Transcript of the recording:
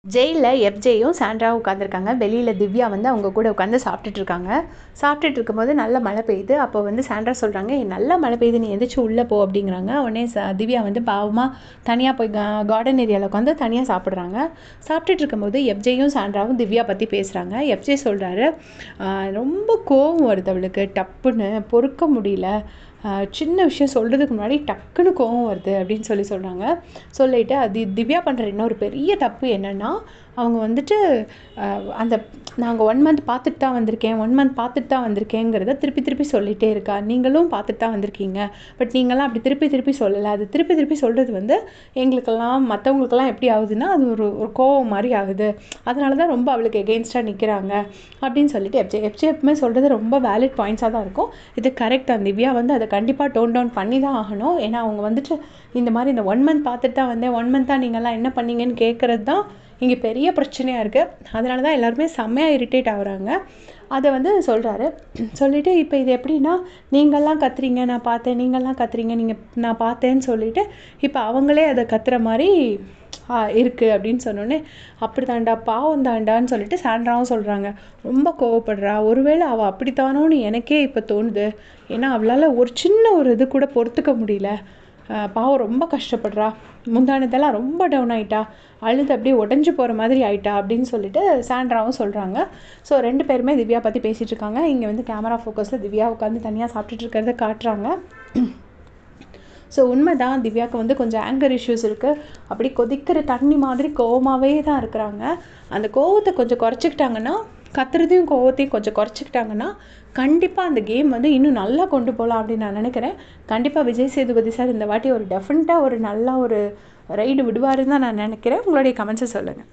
ஜெயிலில் எஃப்ஜேயும் சாண்ட்ராவும் உட்காந்துருக்காங்க. வெளியில் திவ்யா வந்து அவங்க கூட உட்காந்து சாப்பிட்டுட்ருக்காங்க. சாப்பிட்டுட்டு இருக்கும்போது நல்ல மழை பெய்யுது. அப்போ வந்து சாண்ட்ரா சொல்கிறாங்க, நல்ல மழை பெய்யுது, நீ எந்திரிச்சு உள்ளே போ அப்படிங்கிறாங்க. உடனே திவ்யா வந்து பாவமாக தனியாக போய் கார்டன் ஏரியாவில் உட்காந்து தனியாக சாப்பிட்றாங்க. சாப்பிட்டுட்டு இருக்கும்போது எஃப்ஜேயும் சாண்ட்ராவும் திவ்யா பற்றி பேசுகிறாங்க. எஃப்ஜே சொல்கிறாரு, ரொம்ப கோவம் வருது அவளுக்கு, டப்புன்னு பொறுக்க முடியல, சின்ன விஷயம் சொல்கிறதுக்கு முன்னாடி டக்குன்னு கோவம் வருது அப்படின்னு சொல்கிறாங்க. சொல்லிவிட்டு திவ்யா பண்ணுற இன்னொரு பெரிய தப்பு என்னென்னா, அவங்க வந்துட்டு அந்த நாங்கள் 1 மந்த் பார்த்துட்டு தான் வந்திருக்கேன், 1 மந்த் பார்த்துட்டு தான் வந்திருக்கேங்கிறத திருப்பி திருப்பி சொல்லிகிட்டே இருக்கா. நீங்களும் பார்த்துட்டு தான் வந்திருக்கீங்க, பட் நீங்களாம் அப்படி திருப்பி திருப்பி சொல்லலை. அது திருப்பி திருப்பி சொல்கிறது வந்து எங்களுக்கெல்லாம் மற்றவங்களுக்கெல்லாம் எப்படி ஆகுதுன்னா, அது ஒரு கோவம் மாதிரி ஆகுது. அதனால தான் ரொம்ப அவளுக்கு எகெயின்ஸ்டாக நிற்கிறாங்க அப்படின்னு சொல்லிட்டு எஃப்ஜே எப்பவுமே சொல்கிறது ரொம்ப வேலிட் பாயிண்ட்ஸாக தான் இருக்கும். இது கரெக்ட் தான். திவ்யா வந்து அதை கண்டிப்பாக டோன் டவுன் பண்ணி தான் ஆகணும். ஏன்னா அவங்க வந்துட்டு இந்த மாதிரி இந்த 1 மந்த் பார்த்துட்டு தான் வந்தேன், 1 மந்த்தாக நீங்கள்லாம் என்ன பண்ணீங்கன்னு கேட்குறது தான் இங்கே பெரிய பிரச்சனையாக இருக்குது. அதனால தான் எல்லாருமே செம்மையாக இரிட்டேட் ஆகுறாங்க. அதை வந்து சொல்கிறாரு. சொல்லிவிட்டு இப்போ இது எப்படின்னா, நீங்கள்லாம் கத்துறீங்க நான் பார்த்தேன், நீங்கள்லாம் கத்துறீங்க நான் பார்த்தேன்னு சொல்லிவிட்டு இப்போ அவங்களே அதை கத்துற மாதிரி இருக்குது அப்படின்னு சொன்னோடனே, அப்படி தாண்டா, பாவம் தாண்டான்னு சொல்லிட்டு சாண்ட்ராவும் சொல்கிறாங்க. ரொம்ப கோவப்படுறா, ஒருவேளை அவள் அப்படித்தானோன்னு எனக்கே இப்போ தோணுது. ஏன்னா அவளால் ஒரு சின்ன ஒரு இது கூட பொறுத்துக்க முடியல. பாவம் ரொம்ப கஷ்டப்படுறா, முந்தானதெல்லாம் ரொம்ப டவுன் ஆகிட்டா, அழுது அப்படியே உடஞ்சி போகிற மாதிரி ஆயிட்டா அப்படின்னு சொல்லிட்டு சாண்ட்ராவும் சொல்கிறாங்க. ஸோ 2 பேருமே திவ்யா பற்றி பேசிகிட்டு இருக்காங்க. இங்கே வந்து கேமரா ஃபோக்கஸில் திவ்யா உட்காந்து தனியாக சாப்பிட்டுட்டு இருக்கிறத காட்டுறாங்க. ஸோ உண்மை தான், திவ்யாவுக்கு வந்து கொஞ்சம் ஆங்கர் இஷ்யூஸ் இருக்குது. அப்படி கொதிக்கிற தண்ணி மாதிரி கோவமாகவே தான் இருக்கிறாங்க. அந்த கோவத்தை கொஞ்சம் குறைச்சிக்கிட்டாங்கன்னா, கத்துறதையும் கோவத்தையும் கொஞ்சம் குறைச்சிக்கிட்டாங்கன்னா, கண்டிப்பாக அந்த கேம் வந்து இன்னும் நல்லா கொண்டு போகலாம் அப்படின்னு நான் நினைக்கிறேன். கண்டிப்பாக விஜய் சேதுபதி சார் இந்த வாட்டி ஒரு டெஃபினட்டாக ஒரு நல்ல ஒரு ரைடு விடுவாருன்னு தான் நான் நினைக்கிறேன். உங்களுடைய கமெண்ட்ஸை சொல்லுங்கள்.